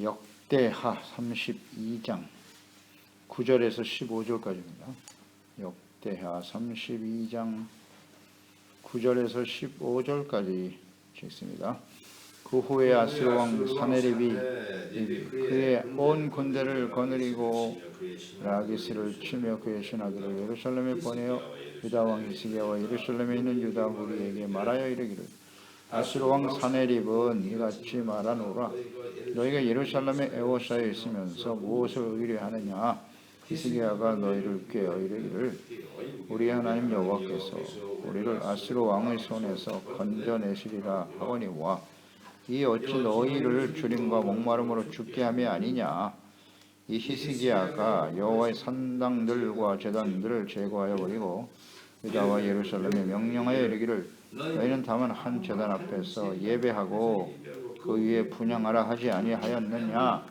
역대하 32장 9절에서 15절까지입니다. 역대하 32장 9절에서 15절까지 읽습니다. 그 후에 아스로 왕 사네립이 그의 온 군대를 거느리고 라기스를 치며 그의 신하들을 예루살렘에 보내어 유다 왕 히스기야와 예루살렘에 있는 유다 무리에게 말하여 이르기를 아스로 왕 사네립은 이같이 말하노라. 너희가 예루살렘에 애워싸여 있으면서 무엇을 의뢰하느냐. 히스기야가 너희를 꾀어 이르기를 우리 하나님 여호와께서 우리를 아스로 왕의 손에서 건져내시리라 하거니와 이 어찌 너희를 주림과 목마름으로 죽게 함이 아니냐. 이 히스기야가 여호와의 산당들과 제단들을 제거하여 버리고 유다와 예루살렘에 명령하여 이르기를 너희는 다만 한 제단 앞에서 예배하고 그 위에 분향하라 하지 아니하였느냐.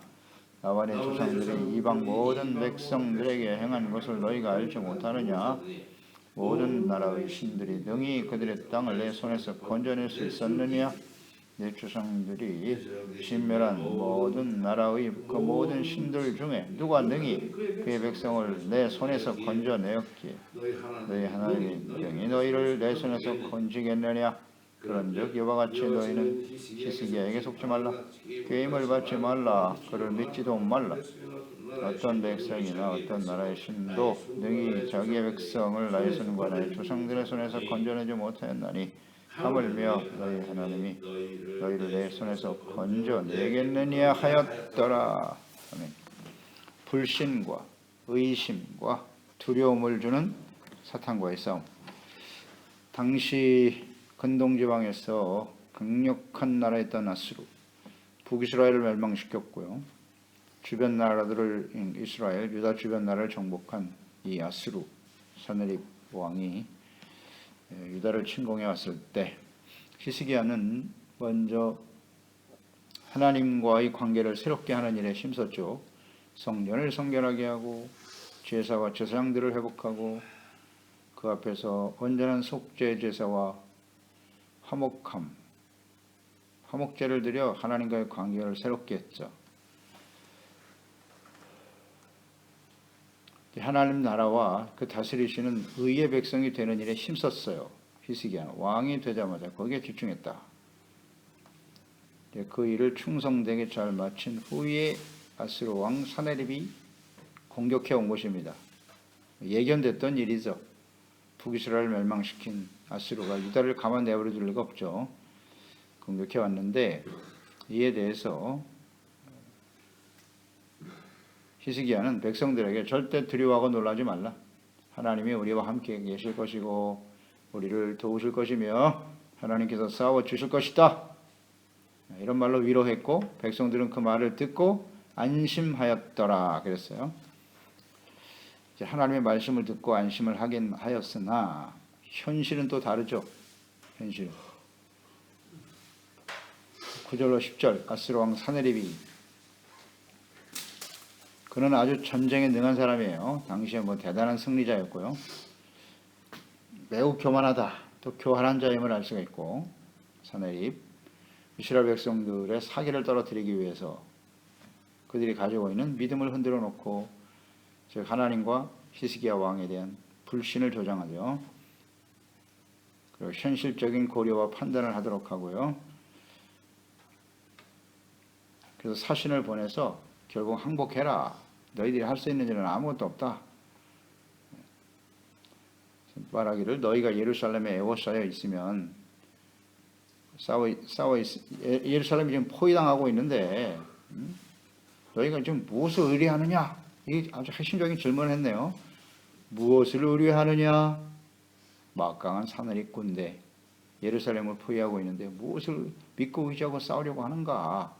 나와 내 조상들이 이방 모든 백성들에게 행한 것을 너희가 알지 못하느냐. 모든 나라의 신들이 능히 그들의 땅을 내 손에서 건져낼 수 있었느냐. 내 조상들이 진멸한 모든 나라의 그 모든 신들 중에 누가 능히 그의 백성을 내 손에서 건져내었기에 너희 하나님이 능히 너희를 내 손에서 건지겠느냐. 그런즉 이와 같이 너희는 히스기야에게 속지 말라. 게임을 받지 말라. 그를 믿지도 말라. 어떤 백성이나 어떤 나라의 신도 능히 자기의 백성을 나의 손과 나의 조상들의 손에서 건져내지 못하였나니 하물며 너희 하나님이 너희를 내 손에서 건져내겠느냐 하였더라. 아멘. 불신과 의심과 두려움을 주는 사탄과의 싸움. 당시 근동지방에서 강력한 나라였던 아수르, 북이스라엘을 멸망시켰고요. 주변 나라들을 이스라엘, 유다 주변 나라를 정복한 이 아수르 사네립 왕이 유다를 침공해 왔을 때 히스기야는 먼저 하나님과의 관계를 새롭게 하는 일에 힘썼죠. 성전을 성결하게 하고 제사와 제사장들을 회복하고 그 앞에서 온전한 속죄 제사와 화목제를 드려 하나님과의 관계를 새롭게 했죠. 하나님 나라와 그 다스리시는 의의 백성이 되는 일에 힘썼어요. 히스기야는 왕이 되자마자 거기에 집중했다. 그 일을 충성되게 잘 마친 후에 아스로 왕 사네립이 공격해 온 것입니다. 예견됐던 일이죠. 북이스라엘을 멸망시킨 아스루가 유다를 가만 내버려 둘 리가 없죠. 공격해 왔는데 이에 대해서 히스기야는 백성들에게 절대 두려워하고 놀라지 말라. 하나님이 우리와 함께 계실 것이고 우리를 도우실 것이며 하나님께서 싸워 주실 것이다. 이런 말로 위로했고 백성들은 그 말을 듣고 안심하였더라 그랬어요. 하나님의 말씀을 듣고 안심을 하긴 하였으나 현실은 또 다르죠. 현실은 9절로 10절 아스로 왕 사네립이 그는 아주 전쟁에 능한 사람이에요. 당시에 대단한 승리자였고요. 매우 교만하다. 또 교활한 자임을 알 수가 있고 사네립 이스라엘 백성들의 사기를 떨어뜨리기 위해서 그들이 가지고 있는 믿음을 흔들어 놓고 즉 하나님과 히스기야 왕에 대한 불신을 조장하죠. 그리고 현실적인 고려와 판단을 하도록 하고요. 그래서 사신을 보내서 결국 항복해라. 너희들이 할 수 있는 일은 아무것도 없다. 말하기를 너희가 예루살렘에 애워싸여 있으면 예루살렘이 지금 포위당하고 있는데 너희가 지금 무엇을 의뢰하느냐? 이게 아주 핵심적인 질문을 했네요. 무엇을 의뢰하느냐? 막강한 사내립 군대 예루살렘을 포위하고 있는데 무엇을 믿고 의지하고 싸우려고 하는가?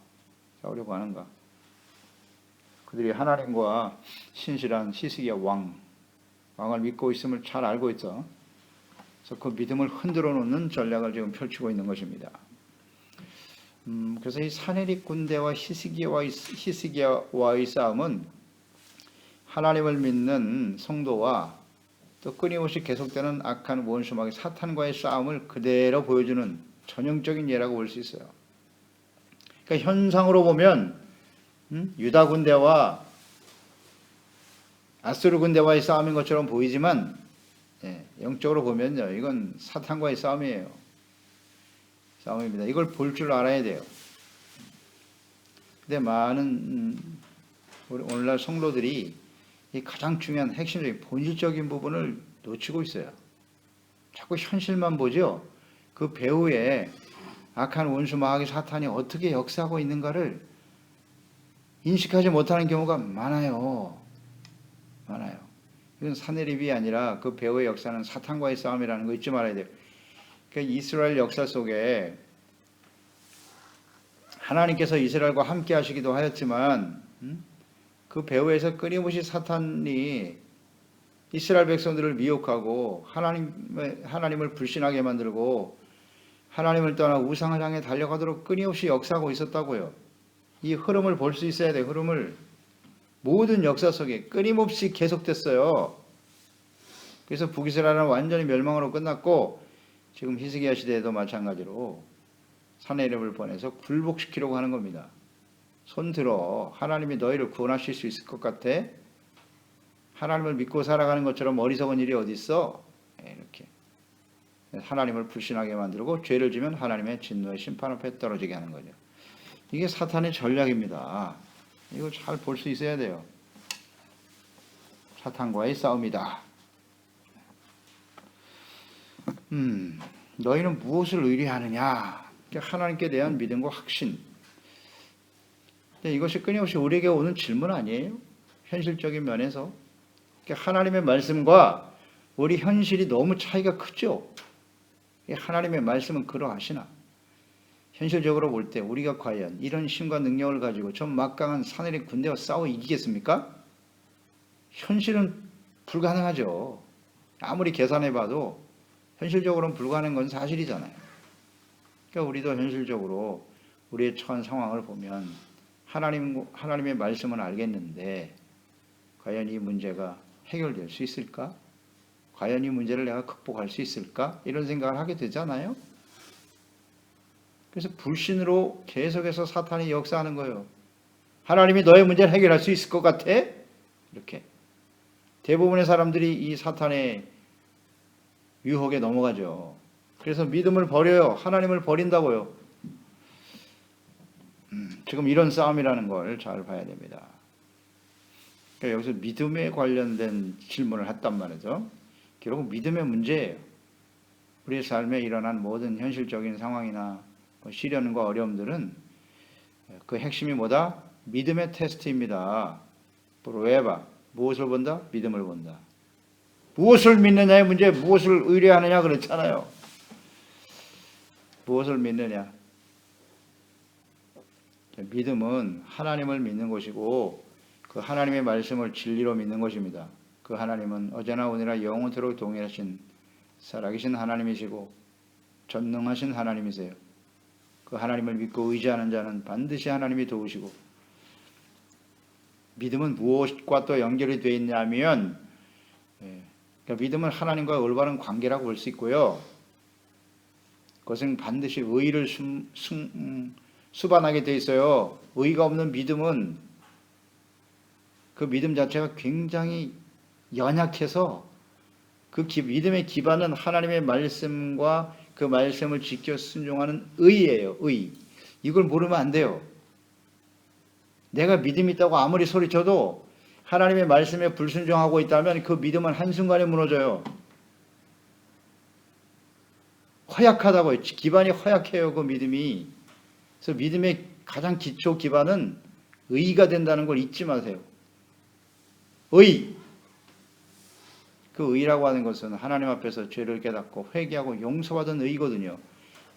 그들이 하나님과 신실한 히스기야 왕을 믿고 있음을 잘 알고 있죠. 그래서 그 믿음을 흔들어 놓는 전략을 지금 펼치고 있는 것입니다. 그래서 이 사네립 군대와 히스기야와의 싸움은 하나님을 믿는 성도와 또 끊임없이 계속되는 악한 원수마귀 사탄과의 싸움을 그대로 보여주는 전형적인 예라고 볼 수 있어요. 그러니까 현상으로 보면 유다 군대와 아수르 군대와의 싸움인 것처럼 보이지만 영적으로 보면요, 이건 사탄과의 싸움이에요. 싸움입니다. 이걸 볼 줄 알아야 돼요. 근데 많은 오늘날 성도들이 이 가장 중요한 핵심적인 본질적인 부분을 놓치고 있어요. 자꾸 현실만 보죠. 그 배후에 악한 원수 마귀 사탄이 어떻게 역사하고 있는가를 인식하지 못하는 경우가 많아요. 많아요. 이건 사내립이 아니라 그 배후의 역사는 사탄과의 싸움이라는 거 잊지 말아야 돼요. 그러니까 이스라엘 역사 속에 하나님께서 이스라엘과 함께 하시기도 하였지만 그 배후에서 끊임없이 사탄이 이스라엘 백성들을 미혹하고 하나님을 불신하게 만들고 하나님을 떠나 우상을 향해 달려가도록 끊임없이 역사하고 있었다고요. 이 흐름을 볼 수 있어야 돼요. 흐름을. 모든 역사 속에 끊임없이 계속됐어요. 그래서 북이스라엘은 완전히 멸망으로 끝났고 지금 히스기야 시대에도 마찬가지로 사내립을 보내서 굴복시키려고 하는 겁니다. 손 들어. 하나님이 너희를 구원하실 수 있을 것 같아? 하나님을 믿고 살아가는 것처럼 어리석은 일이 어디 있어? 이렇게 하나님을 불신하게 만들고 죄를 지면 하나님의 진노의 심판 앞에 떨어지게 하는 거죠. 이게 사탄의 전략입니다. 이걸 잘 볼 수 있어야 돼요. 사탄과의 싸움이다. 너희는 무엇을 의뢰하느냐? 하나님께 대한 믿음과 확신. 이것이 끊임없이 우리에게 오는 질문 아니에요? 현실적인 면에서. 하나님의 말씀과 우리 현실이 너무 차이가 크죠? 하나님의 말씀은 그러하시나? 현실적으로 볼 때 우리가 과연 이런 힘과 능력을 가지고 전 막강한 사내립 군대와 싸워 이기겠습니까? 현실은 불가능하죠. 아무리 계산해봐도 현실적으로는 불가능한 건 사실이잖아요. 그러니까 우리도 현실적으로 우리의 처한 상황을 보면 하나님의 말씀은 알겠는데 과연 이 문제가 해결될 수 있을까? 과연 이 문제를 내가 극복할 수 있을까? 이런 생각을 하게 되잖아요. 그래서 불신으로 계속해서 사탄이 역사하는 거예요. 하나님이 너의 문제를 해결할 수 있을 것 같아? 이렇게. 대부분의 사람들이 이 사탄의 유혹에 넘어가죠. 그래서 믿음을 버려요. 하나님을 버린다고요. 지금 이런 싸움이라는 걸 잘 봐야 됩니다. 그러니까 여기서 믿음에 관련된 질문을 했단 말이죠. 결국 믿음의 문제예요. 우리의 삶에 일어난 모든 현실적인 상황이나 시련과 어려움들은 그 핵심이 뭐다? 믿음의 테스트입니다. 프로에바. 무엇을 본다? 믿음을 본다. 무엇을 믿느냐의 문제, 무엇을 의뢰하느냐 그랬잖아요. 무엇을 믿느냐? 믿음은 하나님을 믿는 것이고 그 하나님의 말씀을 진리로 믿는 것입니다. 그 하나님은 어제나 오늘나 영원토록 동일하신 살아계신 하나님이시고 전능하신 하나님이세요. 그 하나님을 믿고 의지하는 자는 반드시 하나님이 도우시고 믿음은 무엇과 또 연결이 되어 있냐면 그러니까 믿음은 하나님과 올바른 관계라고 볼 수 있고요. 그것은 반드시 의의를 수반하게 되어 있어요. 의의가 없는 믿음은 그 믿음 자체가 굉장히 연약해서 그 믿음의 기반은 하나님의 말씀과 그 말씀을 지켜 순종하는 의예요. 의. 이걸 모르면 안 돼요. 내가 믿음이 있다고 아무리 소리쳐도 하나님의 말씀에 불순종하고 있다면 그 믿음은 한순간에 무너져요. 허약하다고요. 기반이 허약해요. 그 믿음이. 그래서 믿음의 가장 기초 기반은 의가 된다는 걸 잊지 마세요. 의. 그 의라고 하는 것은 하나님 앞에서 죄를 깨닫고 회개하고 용서받은 의거든요.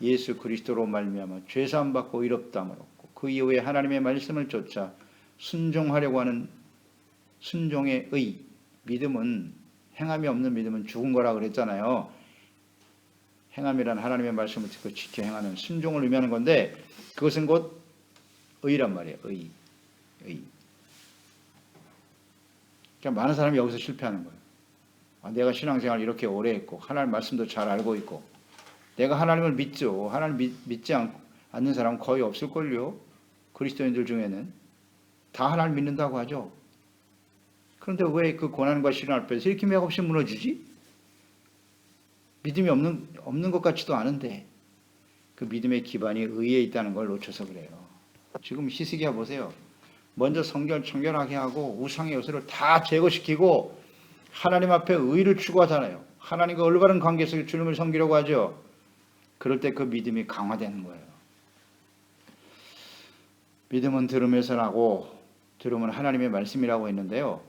예수 그리스도로 말미암아 죄사함 받고 의롭다함을 얻고 그 이후에 하나님의 말씀을 쫓아 순종하려고 하는 순종의 의. 믿음은 행함이 없는 믿음은 죽은 거라 그랬잖아요. 행함이란 하나님의 말씀을 듣고 지켜 행하는 순종을 의미하는 건데 그것은 곧 의란 말이에요. 의. 그러니까 많은 사람이 여기서 실패하는 거예요. 내가 신앙생활 이렇게 오래 했고 하나님 말씀도 잘 알고 있고 내가 하나님을 믿죠. 하나님 믿지 않는 사람은 거의 없을걸요. 그리스도인들 중에는. 다 하나님 믿는다고 하죠. 그런데 왜 그 고난과 시련 앞에서 이렇게 맥없이 무너지지? 믿음이 없는 것 같지도 않은데 그 믿음의 기반이 의에 있다는 걸 놓쳐서 그래요. 지금 히스기야 보세요. 먼저 성결 청결하게 하고 우상의 요소를 다 제거시키고 하나님 앞에 의를 추구하잖아요. 하나님과 올바른 관계 속에 주님을 섬기려고 하죠. 그럴 때 그 믿음이 강화되는 거예요. 믿음은 들으면서 나고 들으면 하나님의 말씀이라고 했는데요.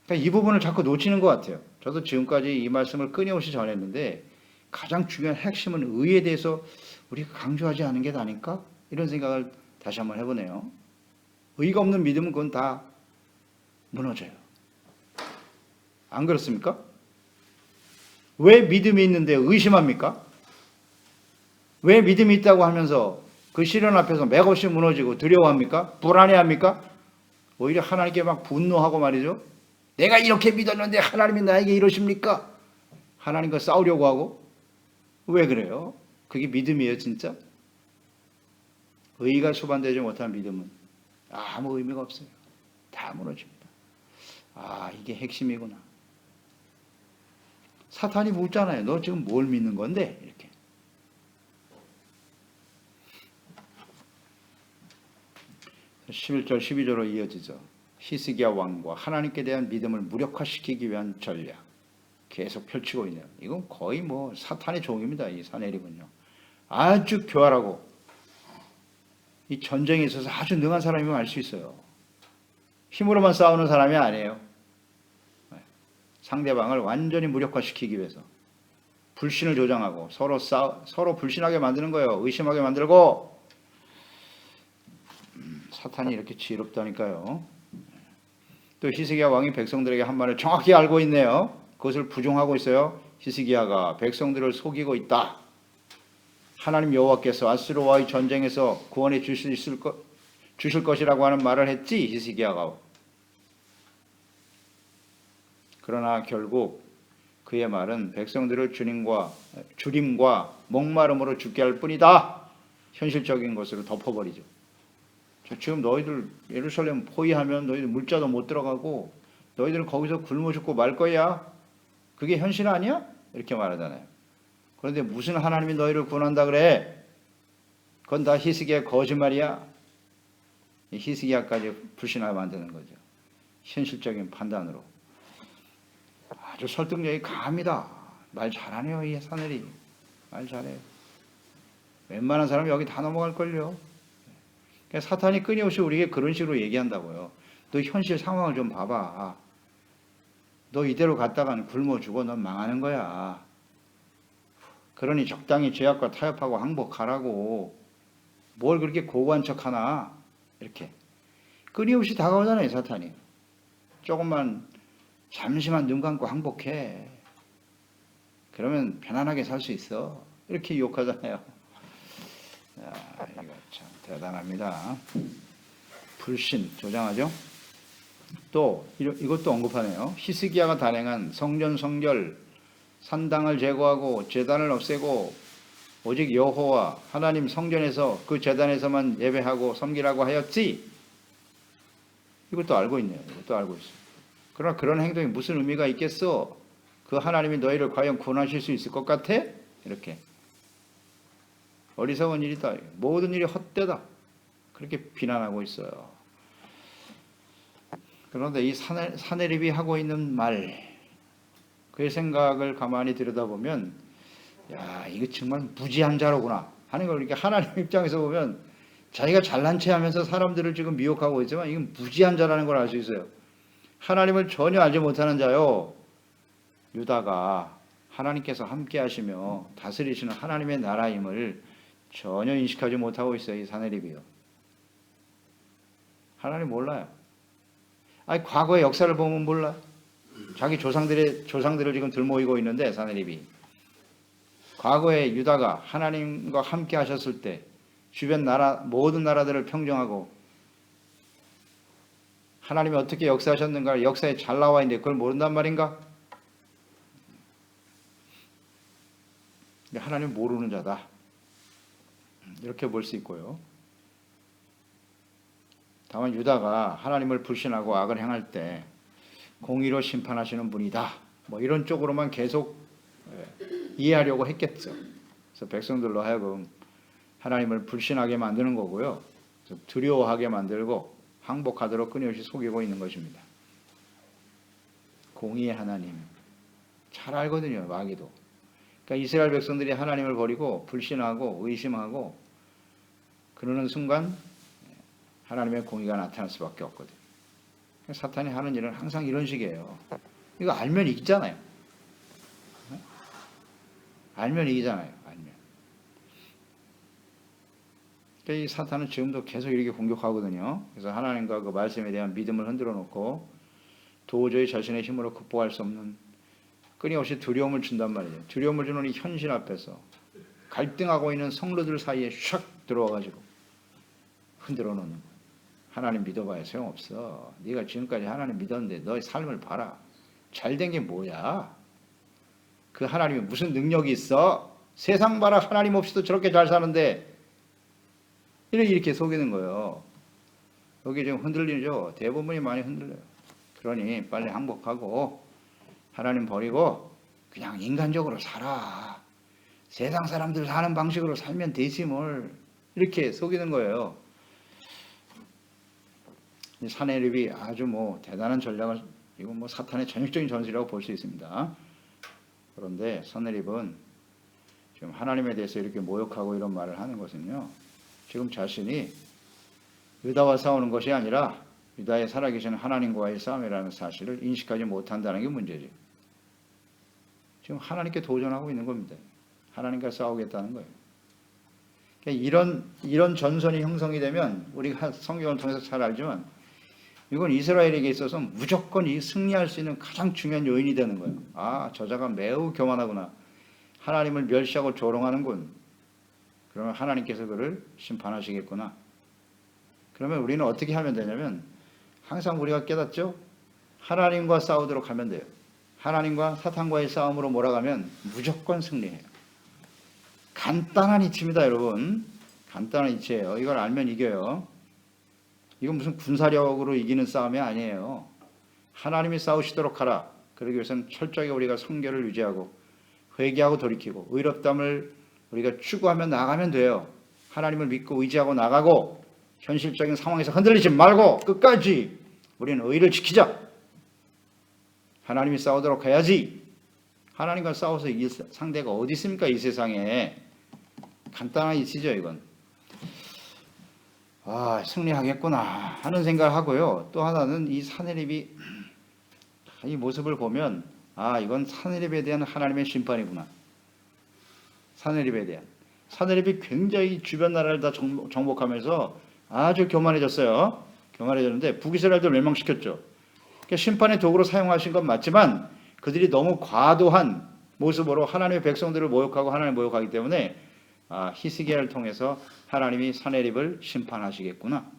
그러니까 이 부분을 자꾸 놓치는 것 같아요. 저도 지금까지 이 말씀을 끊임없이 전했는데 가장 중요한 핵심은 의에 대해서 우리가 강조하지 않은 게 아닐까? 이런 생각을 다시 한번 해보네요. 의가 없는 믿음은 그건 다 무너져요. 안 그렇습니까? 왜 믿음이 있는데 의심합니까? 왜 믿음이 있다고 하면서 그 시련 앞에서 맥없이 무너지고 두려워합니까? 불안해합니까? 오히려 하나님께 막 분노하고 말이죠. 내가 이렇게 믿었는데 하나님이 나에게 이러십니까? 하나님과 싸우려고 하고. 왜 그래요? 그게 믿음이에요, 진짜? 의가 수반되지 못한 믿음은 아무 의미가 없어요. 다 무너집니다. 아, 이게 핵심이구나. 사탄이 묻잖아요. 너 지금 뭘 믿는 건데? 이렇게. (11절) (12절로) 이어지죠. 히스기야 왕과 하나님께 대한 믿음을 무력화시키기 위한 전략 계속 펼치고 있네요. 이건 거의 뭐 사탄의 종입니다. 이 사내립은요. 아주 교활하고 이 전쟁에 있어서 아주 능한 사람이면 알 수 있어요. 힘으로만 싸우는 사람이 아니에요. 상대방을 완전히 무력화시키기 위해서 불신을 조장하고 서로 불신하게 만드는 거예요. 의심하게 만들고. 사탄이 이렇게 지혜롭다니까요. 또 히스기야 왕이 백성들에게 한 말을 정확히 알고 있네요. 그것을 부정하고 있어요. 히스기야가 백성들을 속이고 있다. 하나님 여호와께서 아스루와의 전쟁에서 구원해 주실 것이라고 하는 말을 했지, 히스기야가. 그러나 결국 그의 말은 백성들을 주림과 목마름으로 죽게 할 뿐이다. 현실적인 것으로 덮어버리죠. 지금 너희들 예루살렘 포위하면 너희들 물자도 못 들어가고 너희들은 거기서 굶어 죽고 말 거야. 그게 현실 아니야? 이렇게 말하잖아요. 그런데 무슨 하나님이 너희를 구원한다 그래? 그건 다 히스기야 거짓말이야. 히스기야까지 불신하게 만드는 거죠. 현실적인 판단으로. 아주 설득력이 강합니다. 말 잘하네요, 이 사내리. 말 잘해요. 웬만한 사람 여기 다 넘어갈걸요. 그러니까 사탄이 끊임없이 우리에게 그런 식으로 얘기한다고요. 너 현실 상황을 좀 봐봐. 너 이대로 갔다가는 굶어 죽어. 넌 망하는 거야. 그러니 적당히 죄악과 타협하고 항복하라고. 뭘 그렇게 고고한 척하나. 이렇게 끊임없이 다가오잖아요, 사탄이. 조금만 잠시만 눈 감고 항복해. 그러면 편안하게 살 수 있어. 이렇게 유혹하잖아요. 이거 참 대단합니다. 불신 조장하죠. 또 이것도 언급하네요. 히스기야가 단행한 성전 성결, 산당을 제거하고 제단을 없애고 오직 여호와 하나님 성전에서 그 제단에서만 예배하고 섬기라고 하였지. 이것도 알고 있네요. 이것도 알고 있어요. 그러나 그런 행동이 무슨 의미가 있겠어? 그 하나님이 너희를 과연 구원하실 수 있을 것 같아? 이렇게. 어리석은 일이다. 모든 일이 헛되다. 그렇게 비난하고 있어요. 그런데 이 사내립이 하고 있는 말, 그의 생각을 가만히 들여다보면, 야, 이거 정말 무지한 자로구나 하는 걸 이렇게 하나님 입장에서 보면 자기가 잘난 체 하면서 사람들을 지금 미혹하고 있지만 이건 무지한 자라는 걸 알 수 있어요. 하나님을 전혀 알지 못하는 자요. 유다가 하나님께서 함께 하시며 다스리시는 하나님의 나라임을 전혀 인식하지 못하고 있어요. 이 사내립이요. 하나님 몰라요. 아니, 과거의 역사를 보면 몰라. 자기 조상들을 지금 들모이고 있는데, 사내립이. 과거에 유다가 하나님과 함께 하셨을 때 주변 모든 나라들을 평정하고 하나님이 어떻게 역사하셨는가 역사에 잘 나와 있는데 그걸 모른단 말인가? 하나님 모르는 자다. 이렇게 볼 수 있고요. 다만 유다가 하나님을 불신하고 악을 행할 때 공의로 심판하시는 분이다. 뭐 이런 쪽으로만 계속 이해하려고 했겠죠. 그래서 백성들로 하여금 하나님을 불신하게 만드는 거고요. 두려워하게 만들고 항복하도록 끊임없이 속이고 있는 것입니다. 공의의 하나님 잘 알거든요. 마귀도. 그러니까 이스라엘 백성들이 하나님을 버리고 불신하고 의심하고 그러는 순간 하나님의 공의가 나타날 수밖에 없거든요. 사탄이 하는 일은 항상 이런 식이에요. 이거 알면 이기잖아요. 알면 이기잖아요. 알면. 그러니까 이 사탄은 지금도 계속 이렇게 공격하거든요. 그래서 하나님과 그 말씀에 대한 믿음을 흔들어 놓고 도저히 자신의 힘으로 극복할 수 없는 끊임없이 두려움을 준단 말이에요. 두려움을 주는 이 현실 앞에서 갈등하고 있는 성도들 사이에 샥 들어와가지고 흔들어 놓는 거예요. 하나님 믿어봐야 소용없어. 네가 지금까지 하나님 믿었는데 너의 삶을 봐라. 잘된 게 뭐야? 그 하나님이 무슨 능력이 있어? 세상 봐라. 하나님 없이도 저렇게 잘 사는데 이렇게 속이는 거예요. 여기 지금 흔들리죠. 대부분이 많이 흔들려요. 그러니 빨리 항복하고 하나님 버리고 그냥 인간적으로 살아. 세상 사람들 사는 방식으로 살면 되지 뭘. 이렇게 속이는 거예요. 사내립이 아주 대단한 전략을, 이건 사탄의 전형적인 전술이라고 볼 수 있습니다. 그런데 사내립은 지금 하나님에 대해서 이렇게 모욕하고 이런 말을 하는 것은요, 지금 자신이 유다와 싸우는 것이 아니라 유다의 살아계신 하나님과의 싸움이라는 사실을 인식하지 못한다는 게 문제죠. 지금 하나님께 도전하고 있는 겁니다. 하나님과 싸우겠다는 거예요. 그러니까 이런 전선이 형성이 되면 우리가 성경을 통해서 잘 알지만 이건 이스라엘에게 있어서 무조건 승리할 수 있는 가장 중요한 요인이 되는 거예요. 아, 저자가 매우 교만하구나. 하나님을 멸시하고 조롱하는군. 그러면 하나님께서 그를 심판하시겠구나. 그러면 우리는 어떻게 하면 되냐면 항상 우리가 깨닫죠? 하나님과 싸우도록 하면 돼요. 하나님과 사탄과의 싸움으로 몰아가면 무조건 승리해요. 간단한 이치입니다, 여러분. 간단한 이치예요. 이걸 알면 이겨요. 이건 무슨 군사력으로 이기는 싸움이 아니에요. 하나님이 싸우시도록 하라. 그러기 위해서는 철저하게 우리가 성결을 유지하고 회개하고 돌이키고 의롭다함을 우리가 추구하며 나가면 돼요. 하나님을 믿고 의지하고 나가고 현실적인 상황에서 흔들리지 말고 끝까지 우리는 의를 지키자. 하나님이 싸우도록 해야지. 하나님과 싸워서 이길 상대가 어디 있습니까? 이 세상에. 간단한 이치죠, 이건. 아, 승리하겠구나 하는 생각을 하고요. 또 하나는 이 사내립이 이 모습을 보면 아, 이건 사내립에 대한 하나님의 심판이구나. 사내립에 대한. 사내립이 굉장히 주변 나라를 다 정복하면서 아주 교만해졌어요. 교만해졌는데 북이스라엘도 멸망시켰죠. 그러니까 심판의 도구로 사용하신 건 맞지만 그들이 너무 과도한 모습으로 하나님의 백성들을 모욕하고 하나님을 모욕하기 때문에 히스기야를 통해서 하나님이 사내립을 심판하시겠구나.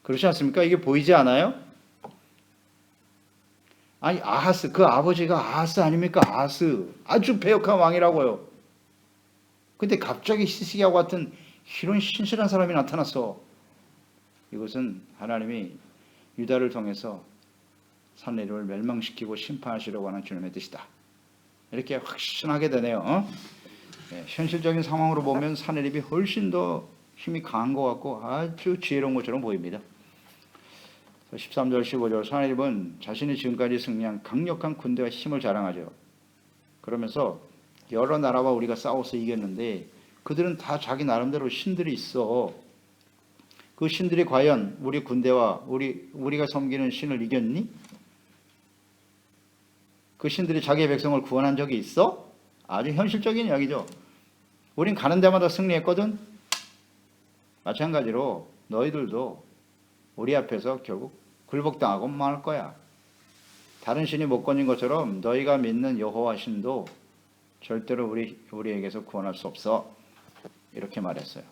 그렇지 않습니까? 이게 보이지 않아요? 아니, 아하스, 그 아버지가 아하스 아닙니까? 아하스. 아주 배역한 왕이라고요. 근데 갑자기 히스기야와 같은 이런 신실한 사람이 나타났어. 이것은 하나님이 유다를 통해서 사내립을 멸망시키고 심판하시려고 하는 주님의 뜻이다. 이렇게 확신하게 되네요. 현실적인 상황으로 보면 사내립이 훨씬 더 힘이 강한 것 같고 아주 지혜로운 것처럼 보입니다. 13절 15절 사내립은 자신이 지금까지 승리한 강력한 군대와 힘을 자랑하죠. 그러면서 여러 나라와 우리가 싸워서 이겼는데 그들은 다 자기 나름대로 신들이 있어. 그 신들이 과연 우리 군대와 우리가 섬기는 신을 이겼니? 그 신들이 자기의 백성을 구원한 적이 있어? 아주 현실적인 이야기죠. 우린 가는 데마다 승리했거든. 마찬가지로 너희들도 우리 앞에서 결국 굴복당하고 말 거야. 다른 신이 못 건진 것처럼 너희가 믿는 여호와 신도 절대로 우리에게서 구원할 수 없어. 이렇게 말했어요.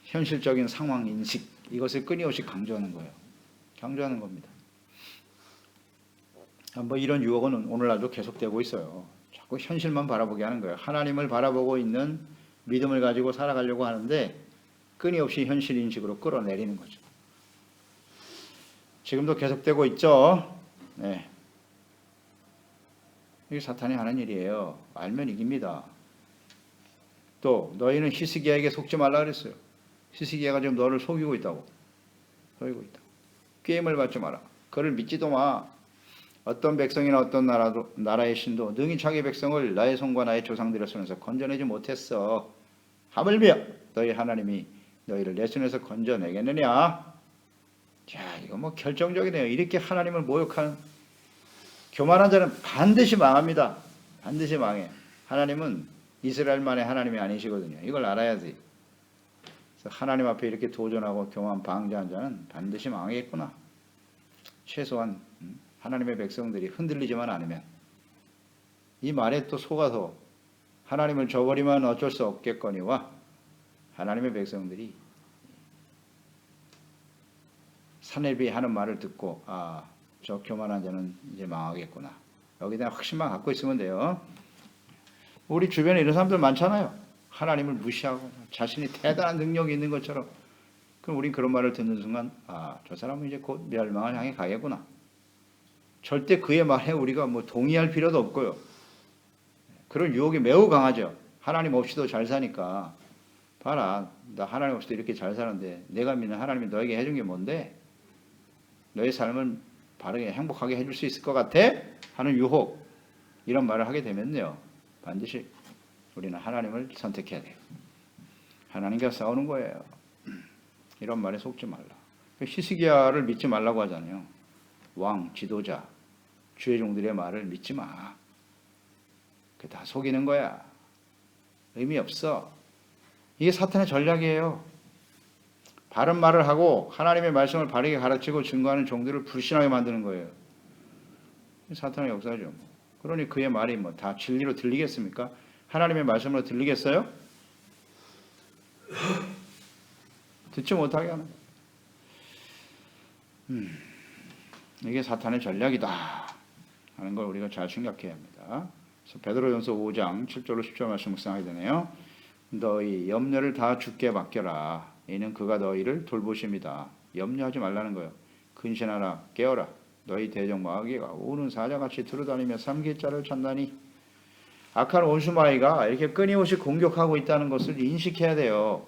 현실적인 상황 인식, 이것을 끊임없이 강조하는 거예요. 강조하는 겁니다. 이런 유혹은 오늘날도 계속되고 있어요. 자꾸 현실만 바라보게 하는 거예요. 하나님을 바라보고 있는 믿음을 가지고 살아가려고 하는데 끊임없이 현실 인식으로 끌어내리는 거죠. 지금도 계속되고 있죠. 네. 이게 사탄이 하는 일이에요. 알면 이깁니다. 또 너희는 히스기야에게 속지 말라 그랬어요. 히스기야가 지금 너를 속이고 있다고. 속이고 있다. 게임을 받지 마라. 그를 믿지도 마. 어떤 백성이나 어떤 나라의 신도 능히 자기 백성을 나의 손과 나의 조상들의 손에서 건져내지 못했어. 하물며 너희 하나님이 너희를 내 손에서 건져내겠느냐. 자, 이거 뭐 결정적이네요. 이렇게 하나님을 모욕하는 교만한 자는 반드시 망합니다. 반드시 망해. 하나님은 이스라엘만의 하나님이 아니시거든요. 이걸 알아야지. 그래서 하나님 앞에 이렇게 도전하고 교만 방자한 자는 반드시 망하겠구나. 최소한 하나님의 백성들이 흔들리지만 않으면, 이 말에 또 속아서 하나님을 저버리면 어쩔 수 없겠거니와 하나님의 백성들이 사내비 하는 말을 듣고 저 교만한 자는 이제 망하겠구나. 여기에 대한 확신만 갖고 있으면 돼요. 우리 주변에 이런 사람들 많잖아요. 하나님을 무시하고 자신이 대단한 능력이 있는 것처럼. 그럼 우린 그런 말을 듣는 순간 저 사람은 이제 곧 멸망을 향해 가겠구나. 절대 그의 말에 우리가 뭐 동의할 필요도 없고요. 그런 유혹이 매우 강하죠. 하나님 없이도 잘 사니까. 봐라, 나 하나님 없이도 이렇게 잘 사는데 내가 믿는 하나님이 너에게 해준 게 뭔데? 너의 삶을 바르게 행복하게 해줄 수 있을 것 같아? 하는 유혹, 이런 말을 하게 되면요, 반드시 우리는 하나님을 선택해야 돼요. 하나님과 싸우는 거예요. 이런 말에 속지 말라. 히스기야를 믿지 말라고 하잖아요. 왕, 지도자, 주의 종들의 말을 믿지 마. 그게 다 속이는 거야. 의미 없어. 이게 사탄의 전략이에요. 바른 말을 하고 하나님의 말씀을 바르게 가르치고 증거하는 종들을 불신하게 만드는 거예요. 사탄의 역사죠. 그러니 그의 말이 뭐 다 진리로 들리겠습니까? 하나님의 말씀으로 들리겠어요? 듣지 못하게 하는 거예요. 이게 사탄의 전략이다 하는 걸 우리가 잘 생각해야 합니다. 그래서 베드로전서 5장 7절로 10절 말씀 묵상하게 되네요. 너희 염려를 다 주께 맡겨라. 이는 그가 너희를 돌보십니다. 염려하지 말라는 거예요. 근신하라, 깨어라. 너희 대적 마귀가 우는 사자같이 두루다니며 삼킬 자를 찾나니. 악한 원수마귀가 이렇게 끊임없이 공격하고 있다는 것을 인식해야 돼요.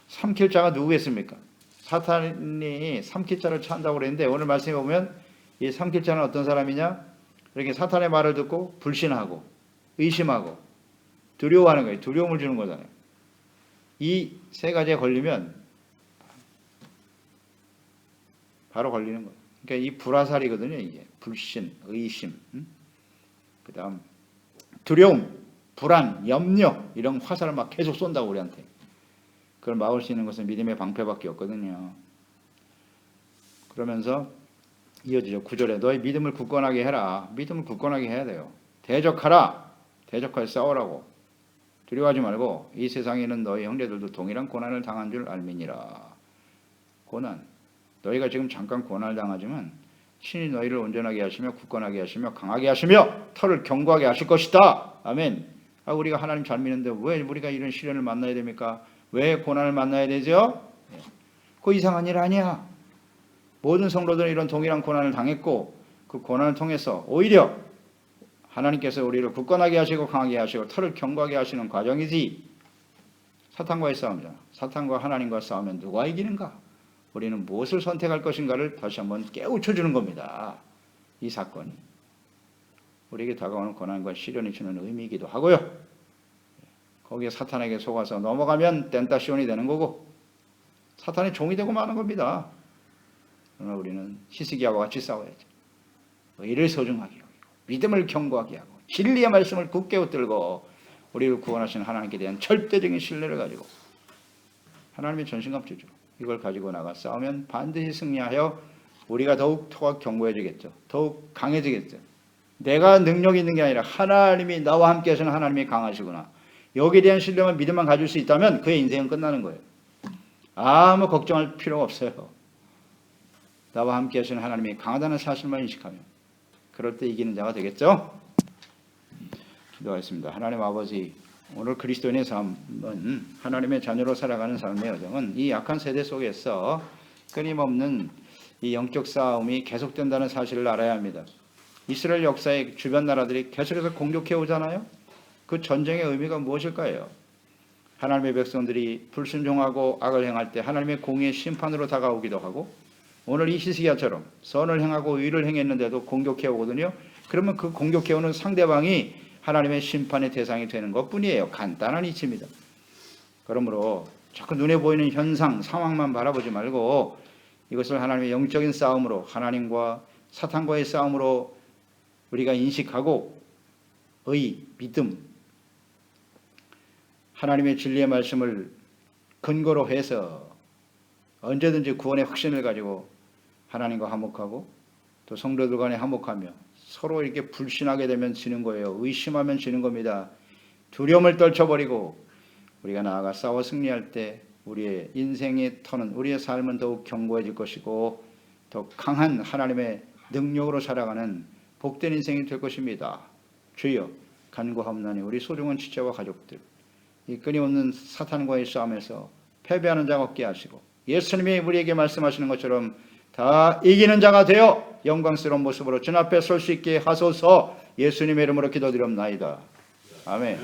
삼킬 자가 누구겠습니까? 사탄이 삼킬 자를 찾는다고 그랬는데, 오늘 말씀에 보면 이 삼킬 자는 어떤 사람이냐? 이렇게 사탄의 말을 듣고 불신하고 의심하고 두려워하는 거예요. 두려움을 주는 거잖아요. 이 세 가지에 걸리면 바로 걸리는 거예요. 그러니까 이 불화살이거든요. 이게 불신, 의심, 그 다음 두려움, 불안, 염려, 이런 화살을 막 계속 쏜다고 우리한테. 그걸 막을 수 있는 것은 믿음의 방패밖에 없거든요. 그러면서 이어지죠. 9절에 너희 믿음을 굳건하게 해라. 믿음을 굳건하게 해야 돼요. 대적하라. 대적하여 싸우라고. 두려워하지 말고 이 세상에는 너희 형제들도 동일한 고난을 당한 줄 알미니라. 고난. 너희가 지금 잠깐 고난을 당하지만 신이 너희를 온전하게 하시며 굳건하게 하시며 강하게 하시며 털을 견고하게 하실 것이다. 아멘. 우리가 하나님 잘 믿는데 왜 우리가 이런 시련을 만나야 됩니까? 왜 고난을 만나야 되죠? 그거 이상한 일 아니야. 모든 성도들은 이런 동일한 고난을 당했고 그 고난을 통해서 오히려 하나님께서 우리를 굳건하게 하시고 강하게 하시고 털을 견고하게 하시는 과정이지. 사탄과의 싸움이잖아. 사탄과 하나님과 싸우면 누가 이기는가? 우리는 무엇을 선택할 것인가를 다시 한번 깨우쳐주는 겁니다. 이 사건이 우리에게 다가오는 고난과 시련이 주는 의미이기도 하고요. 거기에 사탄에게 속아서 넘어가면 덴타시온이 되는 거고 사탄의 종이 되고 마는 겁니다. 그러나 우리는 히스기야와 같이 싸워야죠. 의를 소중하게 여기고 믿음을 견고하게 하고 진리의 말씀을 굳게 붙들고 우리를 구원하신 하나님께 대한 절대적인 신뢰를 가지고 하나님의 전신갑 주죠. 이걸 가지고 나가 싸우면 반드시 승리하여 우리가 더욱 견고해지겠죠. 더욱 강해지겠죠. 내가 능력이 있는 게 아니라 하나님이 나와 함께 하시는 하나님이 강하시구나. 여기에 대한 신뢰만 믿음만 가질 수 있다면 그의 인생은 끝나는 거예요. 아무 걱정할 필요가 없어요. 나와 함께 하시는 하나님이 강하다는 사실만 인식하면 그럴 때 이기는 자가 되겠죠. 기도하겠습니다. 하나님 아버지, 오늘 그리스도인의 삶은 하나님의 자녀로 살아가는 삶의 여정은 이 약한 세대 속에서 끊임없는 이 영적 싸움이 계속된다는 사실을 알아야 합니다. 이스라엘 역사의 주변 나라들이 계속해서 공격해 오잖아요. 그 전쟁의 의미가 무엇일까요? 하나님의 백성들이 불순종하고 악을 행할 때 하나님의 공의의 심판으로 다가오기도 하고, 오늘 이 히스기야처럼 선을 행하고 의를 행했는데도 공격해 오거든요. 그러면 그 공격해 오는 상대방이 하나님의 심판의 대상이 되는 것뿐이에요. 간단한 이치입니다. 그러므로 자꾸 눈에 보이는 현상, 상황만 바라보지 말고 이것을 하나님의 영적인 싸움으로, 하나님과 사탄과의 싸움으로 우리가 인식하고 의, 믿음, 하나님의 진리의 말씀을 근거로 해서 언제든지 구원의 확신을 가지고 하나님과 화목하고 또 성도들 간에 화목하며 서로 이렇게 불신하게 되면 지는 거예요. 의심하면 지는 겁니다. 두려움을 떨쳐버리고 우리가 나아가 싸워 승리할 때 우리의 인생의 터는, 우리의 삶은 더욱 견고해질 것이고 더 강한 하나님의 능력으로 살아가는 복된 인생이 될 것입니다. 주여, 간구하옵나니 우리 소중한 지체와 가족들 이 끊임없는 사탄과의 싸움에서 패배하는 자가 없게 하시고 예수님이 우리에게 말씀하시는 것처럼 다 이기는 자가 되어 영광스러운 모습으로 주 앞에 설 수 있게 하소서. 예수님의 이름으로 기도드립나이다. 아멘.